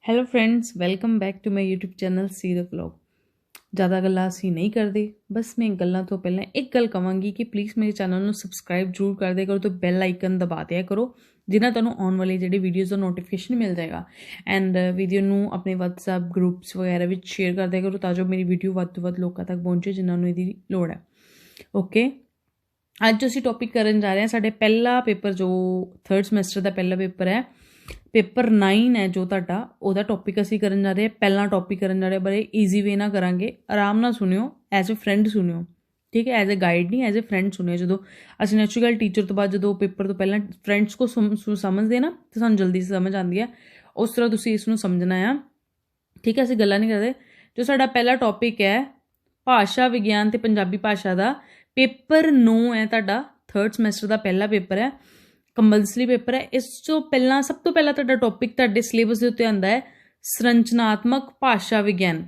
Hello friends, welcome back to my YouTube channel see the vlog. ਜ਼ਿਆਦਾ ਗੱਲਾਂ ਅਸੀਂ ਨਹੀਂ ਕਰਦੇ, ਬਸ ਮੈਂ ਗੱਲਾਂ ਤੋਂ ਪਹਿਲਾਂ ਇੱਕ ਗੱਲ ਕਹਾਂਗੀ ਕਿ ਪਲੀਜ਼ ਮੇਰੇ ਚੈਨਲ ਨੂੰ ਸਬਸਕ੍ਰਾਈਬ ਜ਼ਰੂਰ ਕਰ ਦਿਆ ਕਰੋ ਤੇ ਬੈਲ ਆਈਕਨ ਦਬਾ ਦਿਆ ਕਰੋ, ਜਿਨ੍ਹਾਂ ਤੁਹਾਨੂੰ ਆਉਣ ਵਾਲੀ ਜਿਹੜੀ ਵੀਡੀਓਜ਼ ਦਾ ਨੋਟੀਫਿਕੇਸ਼ਨ ਮਿਲ ਜਾਏਗਾ। ਐਂਡ ਵੀਡੀਓ ਨੂੰ ਆਪਣੇ WhatsApp ਗਰੁੱਪਸ ਵਗੈਰਾ ਵਿੱਚ ਸ਼ੇਅਰ ਕਰ ਦਿਆ ਕਰੋ ਤਾਂ ਜੋ ਮੇਰੀ ਵੀਡੀਓ ਵੱਧ ਤੋਂ ਵੱਧ ਲੋਕਾਂ ਤੱਕ ਪਹੁੰਚੇ ਜਿਨ੍ਹਾਂ ਨੂੰ ਇਹਦੀ ਲੋੜ ਹੈ। ਓਕੇ, ਅੱਜ ਅਸੀਂ ਟੌਪਿਕ ਕਰਨ ਜਾ ਰਹੇ ਹਾਂ ਸਾਡੇ ਪਹਿਲਾ ਪੇਪਰ, ਜੋ 3rd ਸਮੈਸਟਰ ਦਾ ਪਹਿਲਾ ਪੇਪਰ ਹੈ, ਪੇਪਰ 9 ਹੈ ਜੋ ਤੁਹਾਡਾ, ਉਹਦਾ ਟੌਪਿਕ ਅਸੀਂ ਕਰਨ ਜਾ ਰਹੇ ਹਾਂ। ਪਹਿਲਾ ਟੌਪਿਕ ਕਰਨ ਜਾ ਰਹੇ ਬੜੇ ਈਜ਼ੀ ਵੇ ਨਾਲ ਕਰਾਂਗੇ, ਆਰਾਮ ਨਾਲ ਸੁਣਿਓ, ਐਜ਼ ਅ ਫਰੈਂਡ ਸੁਣਿਓ, ਠੀਕ ਹੈ, ਐਜ਼ ਅ ਗਾਈਡ ਨਹੀਂ, ਐਜ਼ ਅ ਫਰੈਂਡ ਸੁਣਿਓ। ਜਦੋਂ ਅਸੀਂ ਨੈਚੁਰਲ ਟੀਚਰ ਤੋਂ ਬਾਅਦ ਜਦੋਂ ਪੇਪਰ ਤੋਂ ਪਹਿਲਾਂ ਫਰੈਂਡਸ ਕੋ ਸਮਝਦੇ ਨਾ ਤਾਂ ਸਾਨੂੰ ਜਲਦੀ ਸਮਝ ਆਉਂਦੀ ਹੈ, ਉਸ ਤਰ੍ਹਾਂ ਤੁਸੀਂ ਇਸ ਨੂੰ ਸਮਝਣਾ ਆ, ਠੀਕ ਹੈ। ਅਸੀਂ ਗੱਲਾਂ ਨਹੀਂ ਕਰਦੇ। ਜੋ ਸਾਡਾ ਪਹਿਲਾ ਟੌਪਿਕ ਹੈ ਭਾਸ਼ਾ ਵਿਗਿਆਨ ਅਤੇ ਪੰਜਾਬੀ ਭਾਸ਼ਾ ਦਾ, ਪੇਪਰ 9 ਹੈ ਤੁਹਾਡਾ, 3rd ਸਮੈਸਟਰ ਦਾ ਪਹਿਲਾ ਪੇਪਰ ਹੈ, ਕੰਪਲਸਰੀ ਪੇਪਰ ਹੈ। ਇਸ ਤੋਂ ਪਹਿਲਾਂ ਸਭ ਤੋਂ ਪਹਿਲਾਂ ਤੁਹਾਡਾ ਟੌਪਿਕ ਤੁਹਾਡੇ ਸਿਲੇਬਸ ਦੇ ਉੱਤੇ ਆਉਂਦਾ ਹੈ ਸੰਰਚਨਾਤਮਕ ਭਾਸ਼ਾ ਵਿਗਿਆਨ।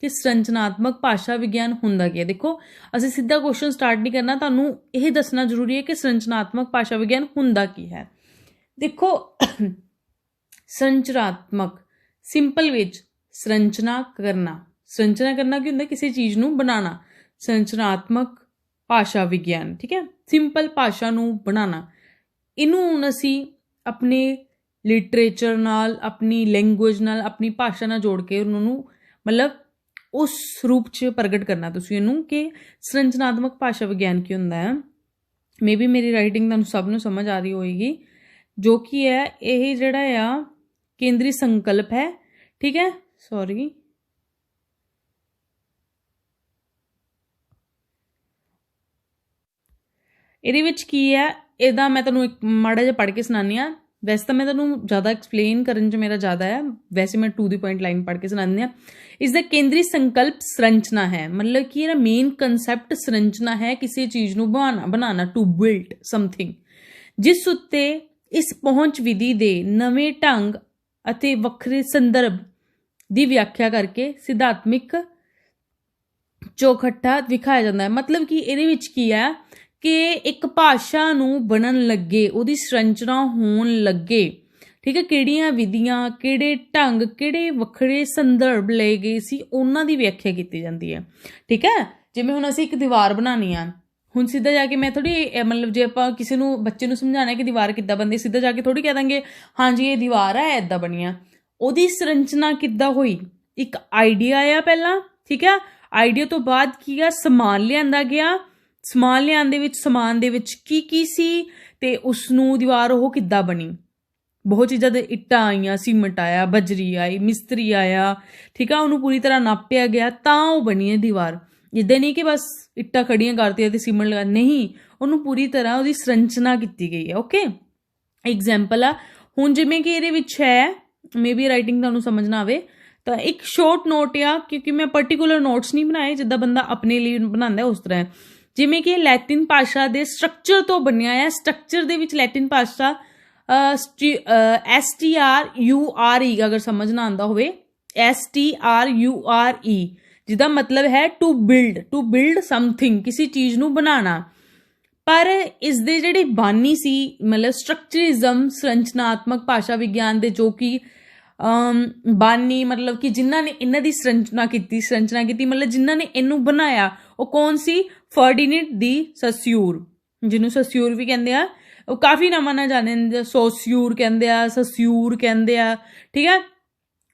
ਕਿ ਸੰਰਚਨਾਤਮਕ ਭਾਸ਼ਾ ਵਿਗਿਆਨ ਹੁੰਦਾ ਕੀ ਹੈ? ਦੇਖੋ, ਅਸੀਂ ਸਿੱਧਾ ਕੁਐਸਚਨ ਸਟਾਰਟ ਨਹੀਂ ਕਰਨਾ, ਤੁਹਾਨੂੰ ਇਹ ਦੱਸਣਾ ਜ਼ਰੂਰੀ ਹੈ ਕਿ ਸੰਰਚਨਾਤਮਕ ਭਾਸ਼ਾ ਵਿਗਿਆਨ ਹੁੰਦਾ ਕੀ ਹੈ। ਦੇਖੋ, ਸੰਰਚਨਾਤਮਕ ਸਿੰਪਲ ਵਿੱਚ ਸੰਰਚਨਾ ਕਰਨਾ ਕੀ ਹੁੰਦਾ? ਕਿਸੇ ਚੀਜ਼ ਨੂੰ ਬਣਾਉਣਾ। ਸੰਰਚਨਾਤਮਕ ਭਾਸ਼ਾ ਵਿਗਿਆਨ, ਠੀਕ ਹੈ, ਸਿੰਪਲ ਭਾਸ਼ਾ ਨੂੰ ਬਣਾਉਣਾ। ਇਹਨੂੰ ਹੁਣ ਅਸੀਂ ਆਪਣੇ ਲਿਟਰੇਚਰ ਨਾਲ, ਆਪਣੀ ਲੈਂਗੁਏਜ ਨਾਲ, ਆਪਣੀ ਭਾਸ਼ਾ ਨਾਲ ਜੋੜ ਕੇ ਉਹਨਾਂ ਨੂੰ ਮਤਲਬ ਉਸ ਰੂਪ 'ਚ ਪ੍ਰਗਟ ਕਰਨਾ ਤੁਸੀਂ ਇਹਨੂੰ ਕਿ ਸੰਰਚਨਾਤਮਕ ਭਾਸ਼ਾ ਵਿਗਿਆਨ ਕੀ ਹੁੰਦਾ ਹੈ। ਮੇ ਬੀ ਮੇਰੀ ਰਾਈਟਿੰਗ ਤੁਹਾਨੂੰ ਸਭ ਨੂੰ ਸਮਝ ਆ ਰਹੀ ਹੋਏਗੀ। ਜੋ ਕਿ ਹੈ ਇਹ ਜਿਹੜਾ ਆ ਕੇਂਦਰੀ ਸੰਕਲਪ ਹੈ, ਠੀਕ ਹੈ, ਸੌਰੀ, ਇਹਦੇ ਵਿੱਚ ਕੀ ਹੈ, ਇਹਦਾ ਮੈਂ ਤੁਹਾਨੂੰ ਇੱਕ ਮਾੜਾ ਜਿਹਾ ਪੜ੍ਹ ਕੇ ਸੁਣਾਉਂਦੀ ਹਾਂ। ਵੈਸੇ ਤਾਂ ਮੈਂ ਤੁਹਾਨੂੰ ਜ਼ਿਆਦਾ ਐਕਸਪਲੇਨ ਕਰਨ 'ਚ ਮੇਰਾ ਜ਼ਿਆਦਾ ਹੈ, ਵੈਸੇ ਮੈਂ ਟੂ ਦੀ ਪੁਆਇੰਟ ਲਾਈਨ ਪੜ੍ਹ ਕੇ ਸੁਣਾਉਂਦੀ ਹਾਂ। ਇਸ ਦਾ ਕੇਂਦਰੀ ਸੰਕਲਪ ਸੰਰਚਨਾ ਹੈ, ਮਤਲਬ ਕਿ ਇਹਦਾ ਮੇਨ ਕੰਸੈਪਟ ਸੰਰਚਨਾ ਹੈ, ਕਿਸੇ ਚੀਜ਼ ਨੂੰ ਬਣਾਉਣਾ, ਟੂ ਬਿਲਡ ਸਮਥਿੰਗ, ਜਿਸ ਉੱਤੇ ਇਸ ਪਹੁੰਚ ਵਿਧੀ ਦੇ ਨਵੇਂ ਢੰਗ ਅਤੇ ਵੱਖਰੇ ਸੰਦਰਭ ਦੀ ਵਿਆਖਿਆ ਕਰਕੇ ਸਿਧਾਂਤਮਿਕ ਚੌਖਟਾ ਵਿਖਾਇਆ ਜਾਂਦਾ ਹੈ। ਮਤਲਬ ਕਿ ਇਹਦੇ ਵਿੱਚ ਕੀ ਹੈ ਕਿ ਇੱਕ ਭਾਸ਼ਾ ਨੂੰ ਬਣਨ ਲੱਗੇ, ਉਹਦੀ ਸੰਰਚਨਾ ਹੋਣ ਲੱਗੇ, ਠੀਕ ਹੈ, ਕਿਹੜੀਆਂ ਵਿਧੀਆਂ, ਕਿਹੜੇ ਢੰਗ, ਕਿਹੜੇ ਵੱਖਰੇ ਸੰਦਰਭ ਲਏ ਗਏ ਸੀ, ਉਹਨਾਂ ਦੀ ਵਿਆਖਿਆ ਕੀਤੀ ਜਾਂਦੀ ਹੈ, ਠੀਕ ਹੈ। ਜਿਵੇਂ ਹੁਣ ਅਸੀਂ ਇੱਕ ਦੀਵਾਰ ਬਣਾਉਣੀ ਆ, ਹੁਣ ਸਿੱਧਾ ਜਾ ਕੇ ਮੈਂ ਥੋੜੀ, ਮਤਲਬ ਜੇ ਆਪਾਂ ਕਿਸੇ ਨੂੰ, ਬੱਚੇ ਨੂੰ ਸਮਝਾਉਣਾ ਕਿ ਦੀਵਾਰ ਕਿੱਦਾਂ ਬਣਦੀ, ਸਿੱਧਾ ਜਾ ਕੇ ਥੋੜੀ ਕਹਿ ਦਾਂਗੇ ਹਾਂਜੀ ਇਹ ਦੀਵਾਰ ਹੈ, ਇੱਦਾਂ ਬਣੀ ਆ। ਉਹਦੀ ਸੰਰਚਨਾ ਕਿੱਦਾਂ ਹੋਈ? ਇੱਕ ਆਈਡੀਆ ਆ ਪਹਿਲਾਂ, ਠੀਕ ਹੈ, ਆਈਡੀਆ ਤੋਂ ਬਾਅਦ ਕੀ ਆ, ਸਮਾਨ ਲਿਆਂਦਾ ਗਿਆ, ਸਮਾਨ ਲਿਆਉਣ ਦੇ ਵਿੱਚ ਸਮਾਨ ਦੇ ਵਿੱਚ ਕੀ ਕੀ ਸੀ ਤੇ ਉਸਨੂੰ ਦੀਵਾਰ ਉਹ ਕਿੱਦਾਂ ਬਣੀ। ਬਹੁਤ ਚੀਜ਼ਾਂ ਦੇ ਇੱਟਾਂ ਆਈਆਂ, ਸੀਮਟ ਆਇਆ, ਬਜਰੀ ਆਈ, ਮਿਸਤਰੀ ਆਇਆ, ਠੀਕ ਆ, ਉਹਨੂੰ ਪੂਰੀ ਤਰ੍ਹਾਂ ਨਾਪਿਆ ਗਿਆ ਤਾਂ ਉਹ ਬਣੀ ਹੈ ਦੀਵਾਰ। ਜਿੱਦਾਂ ਨਹੀਂ ਕਿ ਬਸ ਇੱਟਾਂ ਖੜੀਆਂ ਕਰਤੀਆਂ ਤੇ ਸੀਮਟ ਲਗਾ, ਨਹੀਂ, ਉਹਨੂੰ ਪੂਰੀ ਤਰ੍ਹਾਂ ਉਹਦੀ ਸੰਰਚਨਾ ਕੀਤੀ ਗਈ ਹੈ। ਓਕੇ, ਐਗਜ਼ਾਮਪਲ ਆ ਹੁਣ ਜਿਵੇਂ ਕਿ ਇਹਦੇ ਵਿੱਚ ਹੈ, ਮੇ ਬੀ ਰਾਈਟਿੰਗ ਤੁਹਾਨੂੰ ਸਮਝ ਨਾ ਆਵੇ ਤਾਂ ਇੱਕ ਸ਼ੋਰਟ ਨੋਟ ਆ, ਕਿਉਂਕਿ ਮੈਂ ਪਰਟੀਕੂਲਰ ਨੋਟਸ ਨਹੀਂ ਬਣਾਏ, ਜਿੱਦਾਂ ਬੰਦਾ ਆਪਣੇ ਲਈ ਬਣਾਉਂਦਾ ਉਸ ਤਰ੍ਹਾਂ। ਜਿਵੇਂ ਕਿ ਲੈਟਿਨ ਭਾਸ਼ਾ ਦੇ ਸਟਰਕਚਰ ਤੋਂ ਬਣਿਆ ਹੈ। ਸਟਰਕਚਰ ਦੇ ਵਿੱਚ ਲੈਟਿਨ ਭਾਸ਼ਾ STRURE, ਅਗਰ ਸਮਝ ਨਾ ਆਉਂਦਾ ਹੋਵੇ, STRURE, ਜਿਹਦਾ ਮਤਲਬ ਹੈ ਟੂ ਬਿਲਡ ਸਮਥਿੰਗ, ਕਿਸੇ ਚੀਜ਼ ਨੂੰ ਬਣਾਉਣਾ। ਪਰ ਇਸ ਦੇ ਜਿਹੜੀ ਬਾਨੀ ਸੀ, ਮਤਲਬ ਸਟਰਕਚਰਿਜ਼ਮ, ਸੰਰਚਨਾਤਮਕ ਭਾਸ਼ਾ ਵਿਗਿਆਨ ਦੇ ਜੋ ਕਿ ਬਾਨੀ, ਮਤਲਬ ਕਿ ਜਿਨ੍ਹਾਂ ਨੇ ਇਹਨਾਂ ਦੀ ਸੰਰਚਨਾ ਕੀਤੀ, ਮਤਲਬ ਜਿਨ੍ਹਾਂ ਨੇ ਇਹਨੂੰ ਬਣਾਇਆ, ਉਹ ਕੌਣ ਸੀ? ਫਰਡੀਨੈਂਡ ਦੀ ਸਸਿਊਰ, ਜਿਹਨੂੰ ਸਸਿਊਰ ਵੀ ਕਹਿੰਦੇ ਆ, ਉਹ ਕਾਫੀ ਨਾਮਾਂ ਨਾਲ ਜਾਣੇ ਜਾਂਦੇ, ਸੋਸਿਊਰ ਕਹਿੰਦੇ ਆ, ਸਸਿਊਰ ਕਹਿੰਦੇ ਆ, ਠੀਕ ਹੈ,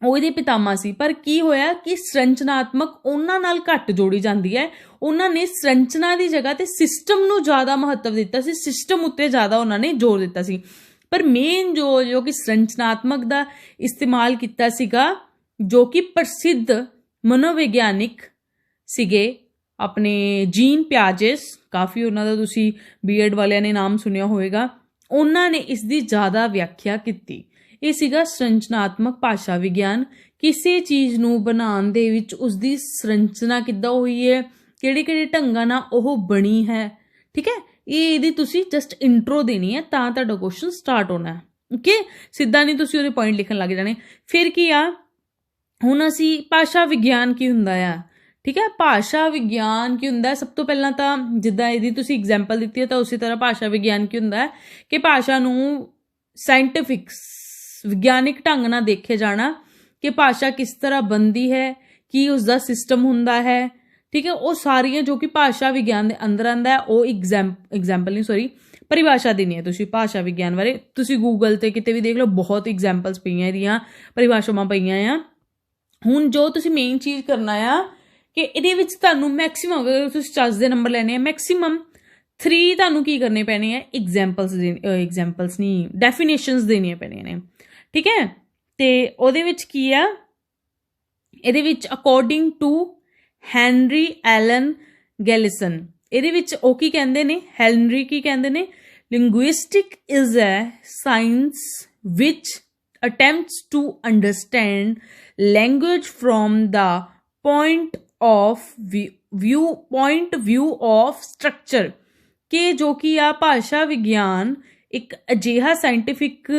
ਉਹ ਇਹਦੇ ਪਿਤਾਮਾ ਸੀ। ਪਰ ਕੀ ਹੋਇਆ ਕਿ ਸੰਰਚਨਾਤਮਕ ਉਹਨਾਂ ਨਾਲ ਘੱਟ ਜੋੜੀ ਜਾਂਦੀ ਹੈ, ਉਹਨਾਂ ਨੇ ਸੰਰਚਨਾ ਦੀ ਜਗ੍ਹਾ ਤੇ ਸਿਸਟਮ ਨੂੰ ਜ਼ਿਆਦਾ ਮਹੱਤਵ ਦਿੱਤਾ ਸੀ, ਸਿਸਟਮ ਉੱਤੇ ਜ਼ਿਆਦਾ ਉਹਨਾਂ ਨੇ ਜ਼ੋਰ ਦਿੱਤਾ ਸੀ। ਪਰ ਮੇਨ ਜੋ ਕਿ ਸੰਰਚਨਾਤਮਕ ਦਾ ਇਸਤੇਮਾਲ ਕੀਤਾ ਸੀਗਾ, ਜੋ ਕਿ ਪ੍ਰਸਿੱਧ ਮਨੋਵਿਗਿਆਨਿਕ ਸੀਗੇ ਆਪਣੇ ਜੀਨ ਪਿਆਜੇ, ਕਾਫੀ ਉਹਨਾਂ ਦਾ ਤੁਸੀਂ BEd ਵਾਲਿਆਂ ਨੇ ਨਾਮ ਸੁਣਿਆ ਹੋਵੇਗਾ, ਉਹਨਾਂ ਨੇ ਇਸ ਦੀ ਜ਼ਿਆਦਾ ਵਿਆਖਿਆ ਕੀਤੀ। ਇਹ ਸੀਗਾ ਸੰਰਚਨਾਤਮਕ ਭਾਸ਼ਾ ਵਿਗਿਆਨ। ਕਿਸੇ ਚੀਜ਼ ਨੂੰ ਬਣਾਉਣ ਦੇ ਵਿੱਚ ਉਸਦੀ ਸੰਰਚਨਾ ਕਿੱਦਾਂ ਹੋਈ ਹੈ, ਕਿਹੜੇ ਕਿਹੜੇ ਢੰਗਾਂ ਨਾਲ ਉਹ ਬਣੀ ਹੈ, ਠੀਕ ਹੈ। ਇਹਦੀ ਤੁਸੀਂ ਜਸਟ ਇੰਟਰੋ ਦੇਣੀ ਹੈ ਤਾਂ ਤੁਹਾਡਾ ਕੁਐਸਚਨ ਸਟਾਰਟ ਹੋਣਾ ਹੈ। ਓਕੇ, ਸਿੱਧਾ ਨਹੀਂ ਤੁਸੀਂ ਉਹਦੇ ਪੁਆਇੰਟ ਲਿਖਣ ਲੱਗ ਜਾਣੇ। ਫਿਰ ਕੀ ਆ, ਹੁਣ ਅਸੀਂ ਭਾਸ਼ਾ ਵਿਗਿਆਨ ਕੀ ਹੁੰਦਾ ਆ, ਠੀਕ ਹੈ, ਭਾਸ਼ਾ ਵਿਗਿਆਨ ਕੀ ਹੁੰਦਾ? ਸਭ ਤੋਂ ਪਹਿਲਾਂ ਤਾਂ ਜਿੱਦਾਂ ਇਹਦੀ ਤੁਸੀਂ ਐਗਜ਼ਾਮਪਲ ਦਿੱਤੀ ਹੈ ਤਾਂ ਉਸੇ ਤਰ੍ਹਾਂ ਭਾਸ਼ਾ ਵਿਗਿਆਨ ਕੀ ਹੁੰਦਾ ਹੈ ਕਿ ਭਾਸ਼ਾ ਨੂੰ ਸਾਇੰਟੀਫਿਕ, ਵਿਗਿਆਨਿਕ ਢੰਗ ਨਾਲ ਦੇਖਿਆ ਜਾਣਾ, ਕਿ ਭਾਸ਼ਾ ਕਿਸ ਤਰ੍ਹਾਂ ਬਣਦੀ ਹੈ, ਕੀ ਉਸਦਾ ਸਿਸਟਮ ਹੁੰਦਾ ਹੈ, ਠੀਕ ਹੈ। ਉਹ ਸਾਰੀਆਂ ਜੋ ਕਿ ਭਾਸ਼ਾ ਵਿਗਿਆਨ ਦੇ ਅੰਦਰ ਆਉਂਦਾ ਹੈ, ਉਹ ਐਗਜ਼ਾਮਪਲ ਨਹੀਂ ਸੌਰੀ ਪਰਿਭਾਸ਼ਾ ਦੇਣੀ ਹੈ ਤੁਸੀਂ ਭਾਸ਼ਾ ਵਿਗਿਆਨ ਬਾਰੇ। ਤੁਸੀਂ ਗੂਗਲ 'ਤੇ ਕਿਤੇ ਵੀ ਦੇਖ ਲਓ, ਬਹੁਤ ਐਗਜ਼ਾਮਪਲਸ ਪਈਆਂ ਇਹਦੀਆਂ, ਪਰਿਭਾਸ਼ਾਵਾਂ ਪਈਆਂ ਆ। ਹੁਣ ਜੋ ਤੁਸੀਂ ਮੇਨ ਚੀਜ਼ ਕਰਨਾ ਆ ਕਿ ਇਹਦੇ ਵਿੱਚ ਤੁਹਾਨੂੰ ਮੈਕਸੀਮਮ, ਅਗਰ ਤੁਸੀਂ 10 ਦੇ ਨੰਬਰ ਲੈਣੇ ਆ, ਮੈਕਸੀਮਮ 3 ਤੁਹਾਨੂੰ ਕੀ ਕਰਨੇ ਪੈਣੇ ਆ, ਐਗਜ਼ਾਮਪਲਸ ਨਹੀਂ, ਡੈਫੀਨੇਸ਼ਨਸ ਦੇਣੀਆਂ ਪੈਣੀਆਂ ਨੇ, ਠੀਕ ਹੈ। ਤੇ ਉਹਦੇ ਵਿੱਚ ਕੀ ਆ, ਇਹਦੇ ਵਿੱਚ ਅਕੋਰਡਿੰਗ ਟੂ ਹੈਨਰੀ ਐਲਨ ਗੈਲਿਸਨ, ਇਹਦੇ ਵਿੱਚ ਉਹ ਕੀ ਕਹਿੰਦੇ ਨੇ, ਹੈਨਰੀ ਕੀ ਕਹਿੰਦੇ ਨੇ, linguistic is a science which attempts to understand language from the point of view of structure, ਕਿ ਜੋ ਕਿ ਆ ਭਾਸ਼ਾ ਵਿਗਿਆਨ ਇੱਕ ਅਜਿਹਾ ਸਾਇੰਟੀਫਿਕ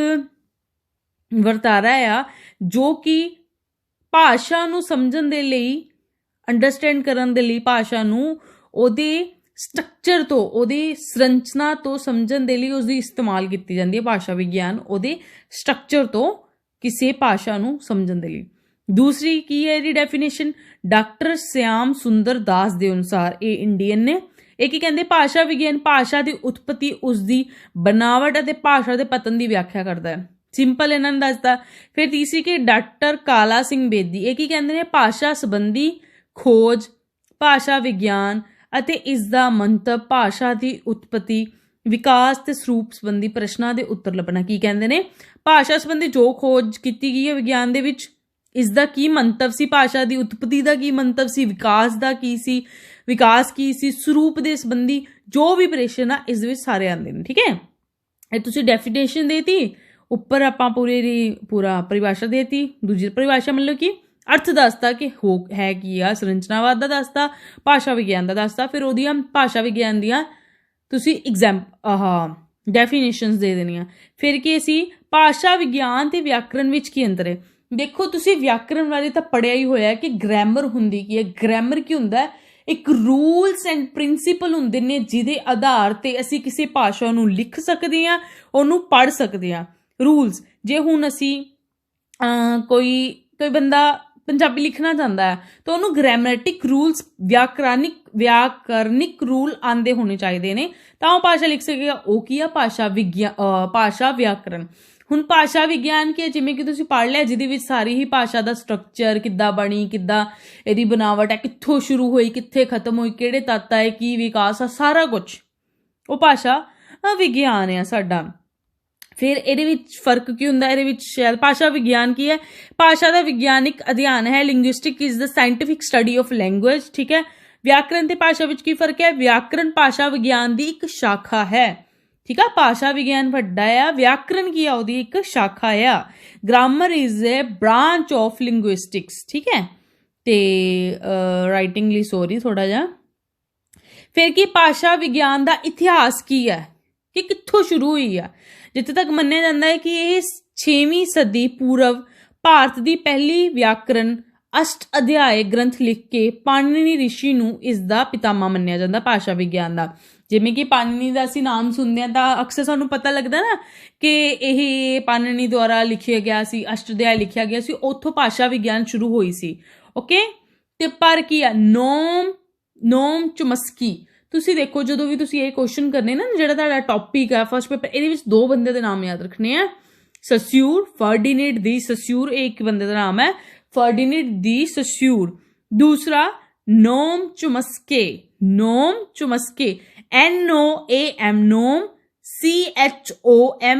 ਵਰਤਾਰਾ ਆ ਜੋ ਕਿ ਭਾਸ਼ਾ ਨੂੰ ਸਮਝਣ ਦੇ ਲਈ, ਅੰਡਰਸਟੈਂਡ ਕਰਨ ਦੇ ਲਈ, ਭਾਸ਼ਾ ਨੂੰ ਉਹਦੇ ਸਟਰਕਚਰ ਤੋਂ, ਉਹਦੀ ਸੰਰਚਨਾ ਤੋਂ ਸਮਝਣ ਦੇ ਲਈ ਉਸਦੀ ਇਸਤੇਮਾਲ ਕੀਤੀ ਜਾਂਦੀ ਹੈ। ਭਾਸ਼ਾ ਵਿਗਿਆਨ ਉਹਦੇ ਸਟਰਕਚਰ ਤੋਂ ਕਿਸੇ ਭਾਸ਼ਾ ਨੂੰ ਸਮਝਣ ਦੇ ਲਈ। ਦੂਸਰੀ ਕੀ ਹੈ ਇਹਦੀ ਡੈਫੀਨੇਸ਼ਨ, ਡਾਕਟਰ ਸਿਆਮ ਸੁੰਦਰ ਦਾਸ ਦੇ ਅਨੁਸਾਰ, ਇਹ ਇੰਡੀਅਨ ਨੇ, ਇਹ ਕੀ ਕਹਿੰਦੇ, ਭਾਸ਼ਾ ਵਿਗਿਆਨ ਭਾਸ਼ਾ ਦੀ ਉਤਪਤੀ, ਉਸਦੀ ਬਣਾਵਟ ਅਤੇ ਭਾਸ਼ਾ ਦੇ ਪਤਨ ਦੀ ਵਿਆਖਿਆ ਕਰਦਾ ਹੈ। ਸਿੰਪਲ ਇਹਨਾਂ ਨੇ ਦੱਸਦਾ। ਫਿਰ ਤੀਸਰੀ ਕਿ ਡਾਕਟਰ ਕਾਲਾ ਸਿੰਘ ਬੇਦੀ, ਇਹ ਕੀ ਕਹਿੰਦੇ ਨੇ, ਭਾਸ਼ਾ ਸੰਬੰਧੀ ਖੋਜ, ਭਾਸ਼ਾ ਵਿਗਿਆਨ ਅਤੇ ਇਸ ਦਾ ਮੰਤਵ, ਭਾਸ਼ਾ ਦੀ ਉਤਪਤੀ, ਵਿਕਾਸ ਤੇ ਸਰੂਪ ਸੰਬੰਧੀ ਪ੍ਰਸ਼ਨਾਂ ਦੇ ਉੱਤਰ ਲੱਭਣਾ। ਕੀ ਕਹਿੰਦੇ ਨੇ, ਭਾਸ਼ਾ ਸੰਬੰਧੀ ਜੋ ਖੋਜ ਕੀਤੀ ਗਈ ਹੈ ਵਿਗਿਆਨ ਦੇ ਵਿੱਚ, ਇਸ ਦਾ ਕੀ ਮੰਤਵ ਸੀ, ਭਾਸ਼ਾ ਦੀ ਉਤਪਤੀ ਦਾ ਕੀ ਮੰਤਵ ਸੀ, ਵਿਕਾਸ ਦਾ ਕੀ ਸੀ, ਵਿਕਾਸ ਕੀ ਸੀ, ਸਰੂਪ ਦੇ ਸੰਬੰਧੀ ਜੋ ਵੀ ਪ੍ਰਸ਼ਨ ਆ ਇਸ ਦੇ ਵਿੱਚ ਸਾਰੇ ਆਉਂਦੇ ਨੇ, ਠੀਕ ਹੈ। ਇਹ ਤੁਸੀਂ ਡੈਫੀਨੇਸ਼ਨ ਦੇਤੀ, ਉੱਪਰ ਆਪਾਂ ਪੂਰਾ ਪਰਿਭਾਸ਼ਾ ਦੇਤੀ। ਦੂਜੀ ਪਰਿਭਾਸ਼ਾ ਮਤਲਬ ਕਿ ਅਰਥ ਦੱਸਦਾ ਕਿ ਹੈ ਕੀ ਆ, ਸੰਰਚਨਾਵਾਦ ਦਾ ਦੱਸਦਾ, ਭਾਸ਼ਾ ਵਿਗਿਆਨ ਦਾ ਦੱਸਦਾ। ਫਿਰ ਉਹਦੀਆਂ ਭਾਸ਼ਾ ਵਿਗਿਆਨ ਦੀਆਂ ਤੁਸੀਂ ਡੈਫੀਨੇਸ਼ਨਸ ਦੇ ਦੇਣੀਆਂ। ਫਿਰ ਕੀ ਅਸੀਂ ਭਾਸ਼ਾ ਵਿਗਿਆਨ ਤੇ ਵਿਆਕਰਣ ਵਿੱਚ ਕੀ ਅੰਤਰ ਹੈ। ਦੇਖੋ ਤੁਸੀਂ ਵਿਆਕਰਣ ਬਾਰੇ ਤਾਂ ਪੜ੍ਹਿਆ ਹੀ ਹੋਇਆ ਕਿ ਗ੍ਰਾਮਰ ਹੁੰਦੀ ਕੀ ਹੈ। ਗ੍ਰਾਮਰ ਕੀ ਹੁੰਦਾ, ਇੱਕ ਰੂਲਸ ਐਂਡ ਪ੍ਰਿੰਸੀਪਲ ਹੁੰਦੇ ਨੇ ਜਿਹਦੇ ਆਧਾਰ ਤੇ ਅਸੀਂ ਕਿਸੇ ਭਾਸ਼ਾ ਨੂੰ ਲਿਖ ਸਕਦੇ ਹਾਂ, ਉਹਨੂੰ ਪੜ੍ਹ ਸਕਦੇ ਹਾਂ। ਰੂਲਸ, ਜੇ ਹੁਣ ਅਸੀਂ ਕੋਈ ਬੰਦਾ ਪੰਜਾਬੀ ਲਿਖਣਾ ਚਾਹੁੰਦਾ ਹੈ ਤਾਂ ਉਹਨੂੰ ਗ੍ਰਾਮੈਟਿਕ ਰੂਲਸ, ਵਿਆਕਰਨਿਕ ਰੂਲ ਆਉਂਦੇ ਹੋਣੇ ਚਾਹੀਦੇ ਨੇ ਤਾਂ ਉਹ ਭਾਸ਼ਾ ਲਿਖ ਸਕੇਗਾ। ਉਹ ਕੀ ਆ, ਭਾਸ਼ਾ ਵਿਆਕਰਣ। ਹੁਣ ਭਾਸ਼ਾ ਵਿਗਿਆਨ ਕੀ ਹੈ, ਜਿਵੇਂ ਕਿ ਤੁਸੀਂ ਪੜ੍ਹ ਲਿਆ, ਜਿਹਦੇ ਵਿੱਚ ਸਾਰੀ ਹੀ ਭਾਸ਼ਾ ਦਾ ਸਟਰਕਚਰ ਕਿੱਦਾਂ ਬਣੀ, ਕਿੱਦਾਂ ਇਹਦੀ ਬਣਾਵਟ ਹੈ, ਕਿੱਥੋਂ ਸ਼ੁਰੂ ਹੋਈ, ਕਿੱਥੇ ਖਤਮ ਹੋਈ, ਕਿਹੜੇ ਤੱਤ ਆਏ, ਕੀ ਵਿਕਾਸ ਆ, ਸਾਰਾ ਕੁਛ ਉਹ ਭਾਸ਼ਾ ਵਿਗਿਆਨ ਆ ਸਾਡਾ। ਫਿਰ ਇਹਦੇ ਵਿੱਚ ਫਰਕ ਕੀ ਹੁੰਦਾ, ਇਹਦੇ ਵਿੱਚ ਸ਼ਾਇਦ ਭਾਸ਼ਾ ਵਿਗਿਆਨ ਕੀ ਹੈ, ਭਾਸ਼ਾ ਦਾ ਵਿਗਿਆਨਿਕ ਅਧਿਐਨ ਹੈ। Linguistic is the scientific study of language, ਠੀਕ ਹੈ। ਵਿਆਕਰਣ ਤੇ ਭਾਸ਼ਾ ਵਿੱਚ ਕੀ ਫਰਕ ਹੈ, ਵਿਆਕਰਣ ਭਾਸ਼ਾ ਵਿਗਿਆਨ ਦੀ ਇੱਕ ਸ਼ਾਖਾ ਹੈ, ਠੀਕ ਆ। ਭਾਸ਼ਾ ਵਿਗਿਆਨ ਵੱਡਾ ਆ, ਵਿਆਕਰਣ ਕੀ ਆ, ਉਹਦੀ ਇੱਕ ਸ਼ਾਖਾ ਆ। Grammar is a branch of linguistics, ਠੀਕ ਹੈ। ਤੇ ਰਾਈਟਿੰਗ ਲਈ ਸੌਰੀ ਥੋੜਾ ਜਿਹਾ। ਫਿਰ ਕੀ ਭਾਸ਼ਾ ਵਿਗਿਆਨ ਦਾ ਇਤਿਹਾਸ ਕੀ ਹੈ, ਕਿ ਕਿੱਥੋਂ ਸ਼ੁਰੂ ਹੋਈ ਆ। ਜਿੱਥੇ ਤੱਕ ਮੰਨਿਆ ਜਾਂਦਾ ਹੈ ਕਿ ਇਹ 6ਵੀਂ ਸਦੀ ਪੂਰਵ ਭਾਰਤ ਦੀ ਪਹਿਲੀ ਵਿਆਕਰਣ ਅਸ਼ਟ ਅਧਿਆਏ ਗ੍ਰੰਥ ਲਿਖ ਕੇ ਪਾਣਿਨੀ ਰਿਸ਼ੀ ਨੂੰ ਇਸ ਦਾ ਪਿਤਾਮਾ ਮੰਨਿਆ ਜਾਂਦਾ ਭਾਸ਼ਾ ਵਿਗਿਆਨ ਦਾ। ਜਿਵੇਂ ਕਿ ਪਾਣਿਨੀ ਦਾ ਅਸੀਂ ਨਾਮ ਸੁਣਦੇ ਹਾਂ ਤਾਂ ਅਕਸਰ ਸਾਨੂੰ ਪਤਾ ਲੱਗਦਾ ਨਾ ਕਿ ਇਹ ਪਾਣਿਨੀ ਦੁਆਰਾ ਲਿਖਿਆ ਗਿਆ ਸੀ, ਅਸ਼ਟ ਅਧਿਆਏ ਲਿਖਿਆ ਗਿਆ ਸੀ, ਉੱਥੋਂ ਭਾਸ਼ਾ ਵਿਗਿਆਨ ਸ਼ੁਰੂ ਹੋਈ ਸੀ। ਓਕੇ, ਤੇ ਪਰ ਕੀ ਆ, ਨੋਮ ਚੋਮਸਕੀ। ਤੁਸੀਂ ਦੇਖੋ ਜਦੋਂ ਵੀ ਤੁਸੀਂ ਇਹ ਕੁਐਸਚਨ ਕਰਨੇ ਨਾ, ਜਿਹੜਾ ਤੁਹਾਡਾ ਟੌਪਿਕ ਹੈ ਫਸਟ ਪੇਪਰ, ਇਹਦੇ ਵਿੱਚ 2 ਬੰਦੇ ਦੇ ਨਾਮ ਯਾਦ ਰੱਖਣੇ ਆ, ਸਸਿਊਰ, ਫਰਡੀਨੈਂਡ ਦੀ ਸਸਿਊਰ, ਇਹ ਇੱਕ ਬੰਦੇ ਦਾ ਨਾਮ ਹੈ, ਫਰਡੀਨੈਂਡ ਦੀ ਸਸਿਊਰ। ਦੂਸਰਾ ਨੋਮ ਚੋਮਸਕੀ, NOAM, ਨੋਮ CHOMSKY,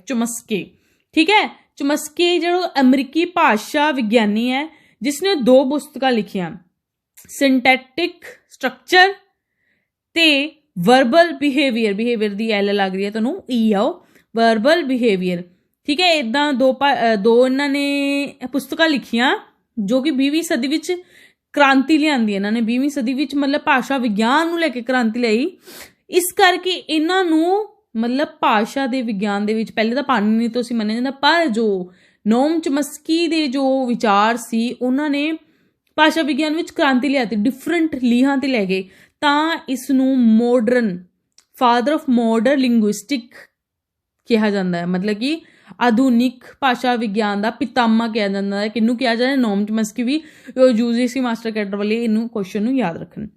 ਚੋਮਸਕੀ, ਠੀਕ ਹੈ। ਚੋਮਸਕੀ ਜਿਹੜਾ ਅਮਰੀਕੀ ਭਾਸ਼ਾ ਵਿਗਿਆਨੀ ਹੈ ਜਿਸਨੇ 2 ਪੁਸਤਕਾਂ ਲਿਖੀਆਂ, ਸਿੰਟੈਟਿਕ ਸਟਰਕਚਰ ਤੇ ਵਰਬਲ ਬਿਹੇਵੀਅਰ ਦੀ ਐਲ ਲੱਗ ਰਹੀ ਹੈ ਤੁਹਾਨੂੰ, ਈ ਆਓ, ਵਰਬਲ ਬਿਹੇਵੀਅਰ, ਠੀਕ ਹੈ। ਇੱਦਾਂ ਦੋ ਇਹਨਾਂ ਨੇ ਪੁਸਤਕਾਂ ਲਿਖੀਆਂ ਜੋ ਕਿ 20ਵੀਂ ਸਦੀ ਵਿੱਚ ਕ੍ਰਾਂਤੀ ਲਿਆਂਦੀ। ਇਹਨਾਂ ਨੇ 20ਵੀਂ ਸਦੀ ਵਿੱਚ ਮਤਲਬ ਭਾਸ਼ਾ ਵਿਗਿਆਨ ਨੂੰ ਲੈ ਕੇ ਕ੍ਰਾਂਤੀ ਲਈ। ਇਸ ਕਰਕੇ ਇਹਨਾਂ ਨੂੰ ਮਤਲਬ ਭਾਸ਼ਾ ਦੇ ਵਿਗਿਆਨ ਦੇ ਵਿੱਚ ਪਹਿਲੇ ਤਾਂ ਪਾਣਿਨੀ ਤੋਂ ਅਸੀਂ ਮੰਨਿਆ ਜਾਂਦਾ, ਪਰ ਜੋ ਨੋਮ ਚੋਮਸਕੀ ਦੇ ਜੋ ਵਿਚਾਰ ਸੀ ਉਹਨਾਂ ਨੇ ਭਾਸ਼ਾ ਵਿਗਿਆਨ ਵਿੱਚ ਕ੍ਰਾਂਤੀ ਲਿਆਤੀ, ਡਿਫਰੈਂਟ ਲੀਹਾਂ ਤੇ ਲੈ ਗਏ, ਤਾਂ ਇਸ ਨੂੰ ਫਾਦਰ ਆਫ ਮੋਡਰਨ ਲਿੰਗੁਇਸਟਿਕ ਕਿਹਾ ਜਾਂਦਾ ਹੈ। ਮਤਲਬ ਕਿ ਆਧੁਨਿਕ ਭਾਸ਼ਾ ਵਿਗਿਆਨ ਦਾ ਪਿਤਾਮਾ ਕਿਹਾ ਜਾਂਦਾ ਹੈ। ਕਿਹਨੂੰ ਕਿਹਾ ਜਾਂਦਾ? ਨੋਮ ਚੋਮਸਕੀ ਵੀ UGC ਮਾਸਟਰ ਕੈਡਰ ਵਾਲੇ ਇਹਨੂੰ ਕੁਐਸਚਨ ਨੂੰ ਯਾਦ ਰੱਖਣ।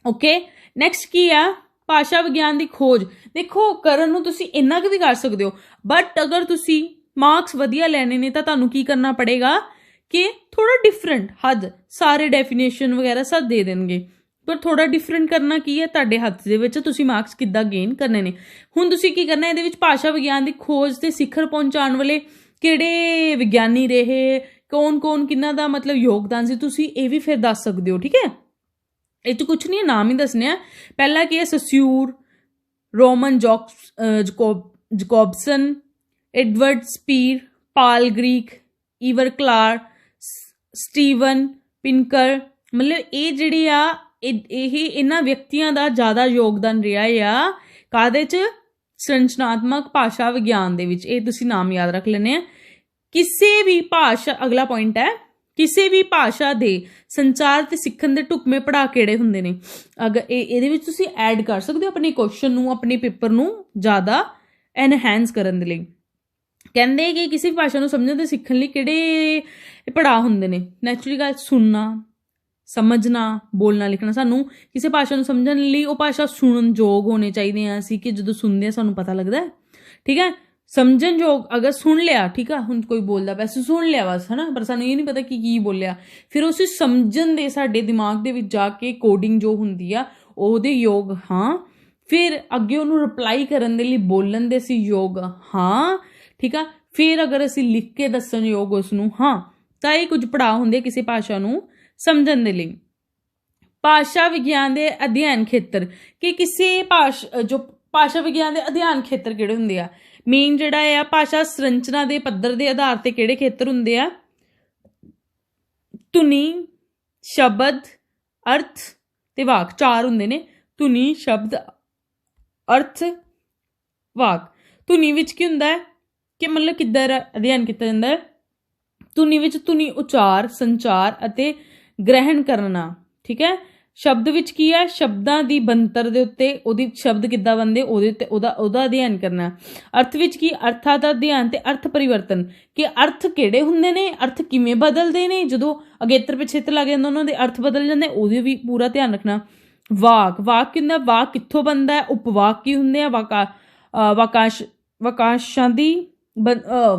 ਓਕੇ, ਨੈਕਸਟ ਕੀ ਆ? ਭਾਸ਼ਾ ਵਿਗਿਆਨ ਦੀ ਖੋਜ। ਦੇਖੋ ਕਰਨ ਨੂੰ ਤੁਸੀਂ ਇੰਨਾ ਕੁ ਵੀ ਕਰ ਸਕਦੇ ਹੋ, ਬਟ ਅਗਰ ਤੁਸੀਂ ਮਾਰਕਸ ਵਧੀਆ ਲੈਣੇ ਨੇ ਤਾਂ ਤੁਹਾਨੂੰ ਕੀ ਕਰਨਾ ਪੜੇਗਾ ਕਿ ਥੋੜਾ ਡਿਫਰੈਂਟ, ਹੱਦ ਸਾਰੇ ਡੈਫੀਨੇਸ਼ਨ ਵਗੈਰਾ ਸਭ ਦੇ ਦੇਣਗੇ, ਪਰ ਥੋੜਾ ਡਿਫਰੈਂਟ ਕਰਨਾ ਕੀ ਹੈ ਤੁਹਾਡੇ ਹੱਥ ਦੇ ਵਿੱਚ, ਤੁਸੀਂ ਮਾਰਕਸ ਕਿੱਦਾਂ ਗੇਨ ਕਰਨੇ ਨੇ। ਹੁਣ ਤੁਸੀਂ ਕੀ ਕਰਨਾ ਇਹਦੇ ਵਿੱਚ? ਭਾਸ਼ਾ ਵਿਗਿਆਨ ਦੀ ਖੋਜ ਤੇ ਸਿਖਰ ਪਹੁੰਚਾਉਣ ਵਾਲੇ ਕਿਹੜੇ ਵਿਗਿਆਨੀ ਰਹੇ, ਕੌਣ ਕਿਹਨਾਂ ਦਾ ਮਤਲਬ ਯੋਗਦਾਨ ਸੀ, ਤੁਸੀਂ ਇਹ ਵੀ ਫਿਰ ਦੱਸ ਸਕਦੇ ਹੋ। ਠੀਕ ਹੈ, ਇਹ 'ਚ ਕੁਛ ਨਹੀਂ ਹੈ, ਨਾਮ ਹੀ ਦੱਸਣੇ ਆ। ਪਹਿਲਾ ਕੀ ਹੈ? ਸਸਿਊਰ, ਰੋਮਨ ਜਕੋਬਸਨ, ਐਡਵਰਡ ਸਪੀਰ, ਪਾਲ ਗ੍ਰੀਕ, ਈਵਰ ਕਲਾਰ, ਸਟੀਵਨ ਪਿਨਕਰ। ਮਤਲਬ ਇਹ ਜਿਹੜੇ ਆ ਇਹਨਾਂ ਵਿਅਕਤੀਆਂ ਦਾ ਜ਼ਿਆਦਾ ਯੋਗਦਾਨ ਰਿਹਾ ਆ ਕਾਹਦੇ 'ਚ? ਸੰਰਚਨਾਤਮਕ ਭਾਸ਼ਾ ਵਿਗਿਆਨ ਦੇ ਵਿੱਚ। ਇਹ ਤੁਸੀਂ ਨਾਮ ਯਾਦ ਰੱਖ ਲੈਣੇ ਆ। ਕਿਸੇ ਵੀ ਭਾਸ਼ਾ, ਅਗਲਾ ਪੁਆਇੰਟ ਹੈ, ਕਿਸੇ ਵੀ ਭਾਸ਼ਾ ਦੇ ਸੰਚਾਰ ਤੇ ਸਿੱਖਣ ਦੇ ਢੁਕਵੇਂ ਪੜਾਅ ਕਿਹੜੇ ਹੁੰਦੇ ਨੇ? ਅਗਰ ਇਹਦੇ ਵਿੱਚ ਤੁਸੀਂ ਐਡ ਕਰ ਸਕਦੇ ਹੋ ਆਪਣੇ ਕੁਐਸਚਨ ਨੂੰ, ਆਪਣੇ ਪੇਪਰ ਨੂੰ ਜ਼ਿਆਦਾ ਐਨਹੈਂਸ ਕਰਨ ਦੇ ਲਈ। ਕਹਿੰਦੇ ਕਿ ਕਿਸੇ ਵੀ ਭਾਸ਼ਾ ਨੂੰ ਸਮਝਣ ਤੇ ਸਿੱਖਣ ਲਈ ਕਿਹੜੇ ਪੜਾਅ ਹੁੰਦੇ ਨੇ? ਨੈਚੁਰਲੀ ਗੱਲ, ਸੁਣਨਾ, ਸਮਝਣਾ, ਬੋਲਣਾ, ਲਿਖਣਾ। ਸਾਨੂੰ ਕਿਸੇ ਭਾਸ਼ਾ ਨੂੰ ਸਮਝਣ ਲਈ ਉਹ ਭਾਸ਼ਾ ਸੁਣਨ ਯੋਗ ਹੋਣੇ ਚਾਹੀਦੇ ਆ ਅਸੀਂ, ਕਿ ਜਦੋਂ ਸੁਣਦੇ ਆ ਸਾਨੂੰ ਪਤਾ ਲੱਗਦਾ ਹੈ। ਠੀਕ ਹੈ, ਸਮਝਣ ਯੋਗ ਅਗਰ ਸੁਣ ਲਿਆ, ਠੀਕ ਆ, ਹੁਣ ਕੋਈ ਬੋਲਦਾ ਵੈਸੇ ਸੁਣ ਲਿਆ ਬਸ, ਹੈ ਨਾ, ਪਰ ਸਾਨੂੰ ਇਹ ਨਹੀਂ ਪਤਾ ਕਿ ਕੀ ਬੋਲਿਆ, ਫਿਰ ਉਸ ਸਮਝਣ ਦੇ ਸਾਡੇ ਦਿਮਾਗ ਦੇ ਵਿੱਚ ਜਾ ਕੇ ਕੋਡਿੰਗ ਜੋ ਹੁੰਦੀ ਆ ਉਹਦੇ ਯੋਗ ਹਾਂ, ਫਿਰ ਅੱਗੇ ਉਹਨੂੰ ਰਿਪਲਾਈ ਕਰਨ ਦੇ ਲਈ ਬੋਲਣ ਦੇ ਅਸੀਂ ਯੋਗ ਹਾਂ। ਠੀਕ ਆ, ਫਿਰ ਅਗਰ ਅਸੀਂ ਲਿਖ ਕੇ ਦੱਸਣ ਯੋਗ ਉਸ ਨੂੰ ਹਾਂ, ਤਾਂ ਇਹ ਕੁਝ ਪੜਾਅ ਹੁੰਦੇ ਕਿਸੇ ਭਾਸ਼ਾ ਨੂੰ ਸਮਝਣ ਦੇ ਲਈ। ਭਾਸ਼ਾ ਵਿਗਿਆਨ ਦੇ ਅਧਿਐਨ ਖੇਤਰ, ਕਿ ਕਿਸੇ ਭਾਸ਼ਾ ਵਿਗਿਆਨ ਦੇ ਅਧਿਐਨ ਖੇਤਰ ਕਿਹੜੇ ਹੁੰਦੇ ਆ? ਮੇਨ ਜਿਹੜਾ ਆ ਭਾਸ਼ਾ ਸੰਰਚਨਾ ਦੇ ਪੱਧਰ ਦੇ ਆਧਾਰ ਤੇ ਕਿਹੜੇ ਖੇਤਰ ਹੁੰਦੇ ਆ? ਧੁਨੀ, ਸ਼ਬਦ, ਅਰਥ ਤੇ ਵਾਕ। 4 ਹੁੰਦੇ ਨੇ, ਧੁਨੀ, ਸ਼ਬਦ, ਅਰਥ, ਵਾਕ। ਧੁਨੀ ਵਿੱਚ ਕੀ ਹੁੰਦਾ ਹੈ ਕਿ ਮਤਲਬ ਕਿੱਦਾਂ ਅਧਿਐਨ ਕੀਤਾ ਜਾਂਦਾ ਹੈ? ਧੁਨੀ ਵਿੱਚ ਧੁਨੀ ਉਚਾਰ, ਸੰਚਾਰ ਅਤੇ ਗ੍ਰਹਿਣ ਕਰਨਾ। ਠੀਕ ਹੈ, ਸ਼ਬਦ ਵਿੱਚ ਕੀ ਹੈ? ਸ਼ਬਦਾਂ ਦੀ ਬਣਤਰ ਦੇ ਉੱਤੇ, ਉਹਦੀ ਸ਼ਬਦ ਕਿੱਦਾਂ ਬਣਦੇ ਉਹਦੇ ਉੱਤੇ ਉਹਦਾ ਅਧਿਐਨ ਕਰਨਾ। ਅਰਥ ਵਿੱਚ ਕੀ? ਅਰਥਾਂ ਦਾ ਅਧਿਐਨ ਤੇ ਅਰਥ ਪਰਿਵਰਤਨ, ਕਿ ਅਰਥ ਕਿਹੜੇ ਹੁੰਦੇ ਨੇ, ਅਰਥ ਕਿਵੇਂ ਬਦਲਦੇ ਨੇ, ਜਦੋਂ ਅਗੇਤਰ ਪਿਛੇਤਰ ਲੱਗ ਜਾਂਦਾ ਉਹਨਾਂ ਦੇ ਅਰਥ ਬਦਲ ਜਾਂਦੇ, ਉਹਦੇ ਵੀ ਪੂਰਾ ਧਿਆਨ ਰੱਖਣਾ। ਵਾਕ, ਵਾਕ ਕੀ ਹੁੰਦਾ? ਵਾਕ ਕਿੱਥੋਂ ਬਣਦਾ ਹੈ? ਉਪਵਾਕ ਕੀ ਹੁੰਦੇ ਆ?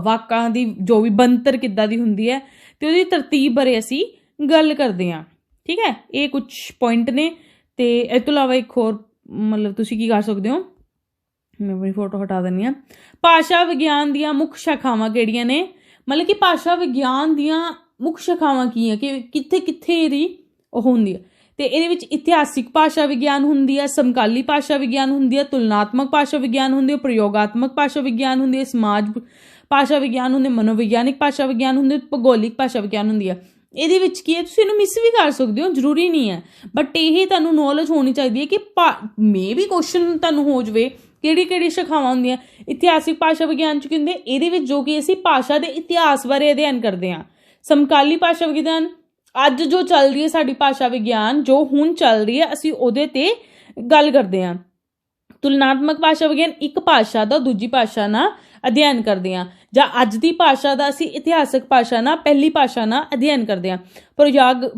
ਵਾਕਾਂ ਦੀ ਜੋ ਵੀ ਬਣਤਰ ਕਿੱਦਾਂ ਦੀ ਹੁੰਦੀ ਹੈ ਤੇ ਉਹਦੀ ਤਰਤੀਬ ਬਾਰੇ ਅਸੀਂ ਗੱਲ ਕਰਦੇ ਹਾਂ। ਠੀਕ ਹੈ, ਇਹ ਕੁਝ ਪੁਆਇੰਟ ਨੇ। ਤੇ ਇਸ ਤੋਂ ਇਲਾਵਾ ਇੱਕ ਹੋਰ ਮਤਲਬ ਤੁਸੀਂ ਕੀ ਕਰ ਸਕਦੇ ਹੋ, ਮੈਂ ਆਪਣੀ ਫੋਟੋ ਹਟਾ ਦਿੰਦੀ ਹਾਂ। ਭਾਸ਼ਾ ਵਿਗਿਆਨ ਦੀਆਂ ਮੁੱਖ ਸ਼ਾਖਾਵਾਂ ਕਿਹੜੀਆਂ ਨੇ? ਮਤਲਬ ਕਿ ਭਾਸ਼ਾ ਵਿਗਿਆਨ ਦੀਆਂ ਮੁੱਖ ਸ਼ਾਖਾਵਾਂ ਕੀ ਹੈ, ਕਿ ਕਿੱਥੇ ਕਿੱਥੇ ਇਹਦੀ ਉਹ ਹੁੰਦੀ ਹੈ। ਤੇ ਇਹਦੇ ਵਿੱਚ ਇਤਿਹਾਸਿਕ ਭਾਸ਼ਾ ਵਿਗਿਆਨ ਹੁੰਦੀ ਹੈ, ਸਮਕਾਲੀ ਭਾਸ਼ਾ ਵਿਗਿਆਨ ਹੁੰਦੀ ਹੈ, ਤੁਲਨਾਤਮਕ ਭਾਸ਼ਾ ਵਿਗਿਆਨ ਹੁੰਦੀ ਹੈ, ਪ੍ਰਯੋਗਾਤਮਕ ਭਾਸ਼ਾ ਵਿਗਿਆਨ ਹੁੰਦੀ ਹੈ, ਸਮਾਜ ਭਾਸ਼ਾ ਵਿਗਿਆਨ ਹੁੰਦੇ, ਮਨੋਵਿਗਿਆਨਿਕ ਭਾਸ਼ਾ ਵਿਗਿਆਨ ਹੁੰਦੇ, ਭੂਗੋਲਿਕ ਭਾਸ਼ਾ ਵਿਗਿਆਨ ਹੁੰਦੀ ਹੈ। ਇਹਦੇ ਵਿੱਚ ਕੀ ਹੈ, ਤੁਸੀਂ ਇਹਨੂੰ ਮਿਸ ਵੀ ਕਰ ਸਕਦੇ ਹੋ, ਜ਼ਰੂਰੀ ਨਹੀਂ ਹੈ, ਬਟ ਇਹ ਤੁਹਾਨੂੰ ਨੌਲੇਜ ਹੋਣੀ ਚਾਹੀਦੀ ਹੈ ਕਿ ਮੇ ਵੀ ਕੁਐਸਚਨ ਤੁਹਾਨੂੰ ਹੋ ਜਾਵੇ ਕਿਹੜੀ ਕਿਹੜੀ ਸ਼ਾਖਾਵਾਂ ਹੁੰਦੀਆਂ। ਇਤਿਹਾਸਿਕ ਭਾਸ਼ਾ ਵਿਗਿਆਨ 'ਚ ਕੀ ਹੁੰਦੇ? ਇਹਦੇ ਵਿੱਚ ਜੋ ਕਿ ਅਸੀਂ ਭਾਸ਼ਾ ਦੇ ਇਤਿਹਾਸ ਬਾਰੇ ਅਧਿਐਨ ਕਰਦੇ ਹਾਂ। ਸਮਕਾਲੀ ਭਾਸ਼ਾ ਵਿਗਿਆਨ, ਅੱਜ ਜੋ ਚੱਲ ਰਹੀ ਹੈ ਸਾਡੀ ਭਾਸ਼ਾ ਵਿਗਿਆਨ, ਜੋ ਹੁਣ ਚੱਲ ਰਹੀ ਹੈ, ਅਸੀਂ ਉਹਦੇ ਤੇ ਗੱਲ ਕਰਦੇ ਹਾਂ। ਤੁਲਨਾਤਮਕ ਭਾਸ਼ਾ ਵਿਗਿਆਨ, ਇੱਕ ਭਾਸ਼ਾ ਦਾ ਦੂਜੀ ਭਾਸ਼ਾ ਨਾਲ ਅਧਿਐਨ ਕਰਦੇ ਹਾਂ, ਜਾਂ ਅੱਜ ਦੀ ਭਾਸ਼ਾ ਦਾ ਅਸੀਂ ਇਤਿਹਾਸਕ ਭਾਸ਼ਾ ਨਾਲ ਪਹਿਲੀ ਭਾਸ਼ਾ ਨਾਲ ਅਧਿਐਨ ਕਰਦੇ ਹਾਂ।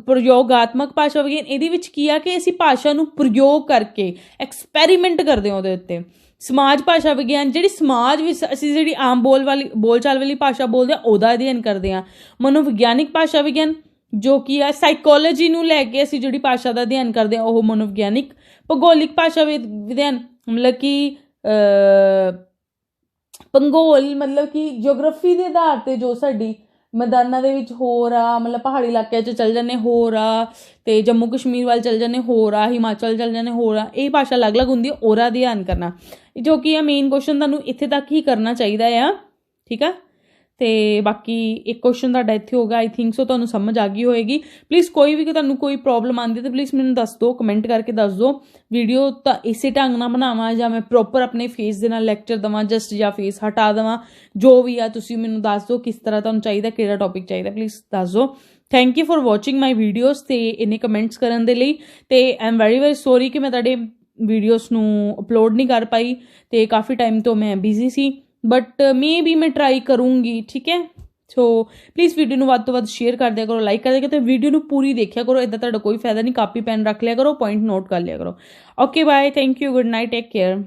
ਪ੍ਰਯੋਗਾਤਮਕ ਭਾਸ਼ਾ ਵਿਗਿਆਨ, ਇਹਦੇ ਵਿੱਚ ਕੀ ਆ ਕਿ ਅਸੀਂ ਭਾਸ਼ਾ ਨੂੰ ਪ੍ਰਯੋਗ ਕਰਕੇ ਐਕਸਪੈਰੀਮੈਂਟ ਕਰਦੇ ਹਾਂ ਉਹਦੇ ਉੱਤੇ। ਸਮਾਜ ਭਾਸ਼ਾ ਵਿਗਿਆਨ, ਜਿਹੜੀ ਸਮਾਜ ਵਿੱਚ ਅਸੀਂ ਜਿਹੜੀ ਆਮ ਬੋਲਚਾਲ ਵਾਲੀ ਭਾਸ਼ਾ ਬੋਲਦੇ ਹਾਂ ਉਹਦਾ ਅਧਿਐਨ ਕਰਦੇ ਹਾਂ। ਮਨੋਵਿਗਿਆਨਿਕ ਭਾਸ਼ਾ ਵਿਗਿਆਨ, ਜੋ ਕਿ ਹੈ ਸਾਈਕੋਲੋਜੀ ਨੂੰ ਲੈ ਕੇ ਅਸੀਂ ਜਿਹੜੀ ਭਾਸ਼ਾ ਦਾ ਅਧਿਐਨ ਕਰਦੇ ਹਾਂ ਉਹ ਮਨੋਵਿਗਿਆਨਿਕ। ਭੂਗੋਲਿਕ ਭਾਸ਼ਾ ਵਿਗਿਆਨ, ਮਤਲਬ ਕਿ ਭੂਗੋਲ, ਮਤਲਬ ਕਿ ਜਿਓਗ੍ਰਾਫੀ ਦੇ ਆਧਾਰ ਤੇ ਜੋ ਸਾਡੀ ਮੈਦਾਨਾਂ ਦੇ ਵਿੱਚ ਹੋਰ ਆ, ਮਤਲਬ ਪਹਾੜੀ ਇਲਾਕਿਆਂ 'ਚ ਚੱਲ ਜਾਂਦੇ ਹੋਰ ਆ, ਤੇ ਜੰਮੂ ਕਸ਼ਮੀਰ ਵੱਲ ਚੱਲ ਜਾਂਦੇ ਹੋਰ ਆ, ਹਿਮਾਚਲ ਚੱਲ ਜਾਂਦੇ ਹੋਰ ਆ, ਇਹ ਭਾਸ਼ਾ ਅਲੱਗ-ਅਲੱਗ ਹੁੰਦੀ ਹੈ, ਉਹਦਾ ਅਧਿਐਨ ਕਰਨਾ, ਜੋ ਕਿ ਆ ਮੇਨ ਕੁਐਸਚਨ ਤੁਹਾਨੂੰ ਇੱਥੇ ਤੱਕ ਹੀ ਕਰਨਾ ਚਾਹੀਦਾ ਆ। ਠੀਕ ਆ, ਤੇ ਬਾਕੀ ਇੱਕ ਕੁਐਸਚਨ ਤੁਹਾਡਾ ਇੱਥੇ ਹੋਗਾ, ਆਈ ਥਿੰਕ ਸੋ ਤੁਹਾਨੂੰ ਸਮਝ ਆ ਗਈ ਹੋਏਗੀ। ਪਲੀਜ਼ ਕੋਈ ਵੀ ਤੁਹਾਨੂੰ ਕੋਈ ਪ੍ਰੋਬਲਮ ਆਉਂਦੀ ਤਾਂ ਪਲੀਜ਼ ਮੈਨੂੰ ਦੱਸ ਦਿਓ, ਕਮੈਂਟ ਕਰਕੇ ਦੱਸ ਦਿਓ। ਵੀਡੀਓ ਤਾਂ ਇਸੇ ਢੰਗ ਨਾਲ ਬਣਾਵਾਂ ਜਾਂ ਮੈਂ ਪ੍ਰੋਪਰ ਆਪਣੇ ਫੇਸ ਦੇ ਨਾਲ ਲੈਕਚਰ ਦੇਵਾਂ ਜਸਟ, ਜਾਂ ਫੇਸ ਹਟਾ ਦੇਵਾਂ, ਜੋ ਵੀ ਆ ਤੁਸੀਂ ਮੈਨੂੰ ਦੱਸ ਦਿਓ ਕਿਸ ਤਰ੍ਹਾਂ ਤੁਹਾਨੂੰ ਚਾਹੀਦਾ, ਕਿਹੜਾ ਟੌਪਿਕ ਚਾਹੀਦਾ, ਪਲੀਜ਼ ਦੱਸ ਦਿਓ। Thank you for watching my videos ਤੇ ਇੰਨੇ ਕਮੈਂਟਸ ਕਰਨ ਦੇ ਲਈ। ਤੇ ਆਈ ਐਮ ਵੈਰੀ ਸੋਰੀ ਕਿ ਮੈਂ ਤੁਹਾਡੇ ਵੀਡੀਓਜ਼ ਨੂੰ ਅਪਲੋਡ ਨਹੀਂ ਕਰ ਪਾਈ, ਤੇ ਕਾਫੀ ਟਾਈਮ ਤੋਂ ਮੈਂ ਬਿਜ਼ੀ ਸੀ, ਬਟ ਮੇ ਵੀ ਮੈਂ ਟਰਾਈ ਕਰੂੰਗੀ, ਠੀਕ ਹੈ। ਸੋ ਪਲੀਜ਼ ਵੀਡੀਓ ਨੂੰ ਵੱਧ ਤੋਂ ਵੱਧ ਸ਼ੇਅਰ ਕਰ ਦਿਆ ਕਰੋ, ਲਾਈਕ ਕਰ ਦਿਆ ਕਰੋ, ਅਤੇ ਵੀਡੀਓ ਨੂੰ ਪੂਰੀ ਦੇਖਿਆ ਕਰੋ। ਇੱਦਾਂ ਤੁਹਾਡਾ ਕੋਈ ਫਾਇਦਾ ਨਹੀਂ, ਕਾਪੀ ਪੈਨ ਰੱਖ ਲਿਆ ਕਰੋ, ਪੁਆਇੰਟ ਨੋਟ ਕਰ ਲਿਆ ਕਰੋ। Okay bye, thank you, good night, take care.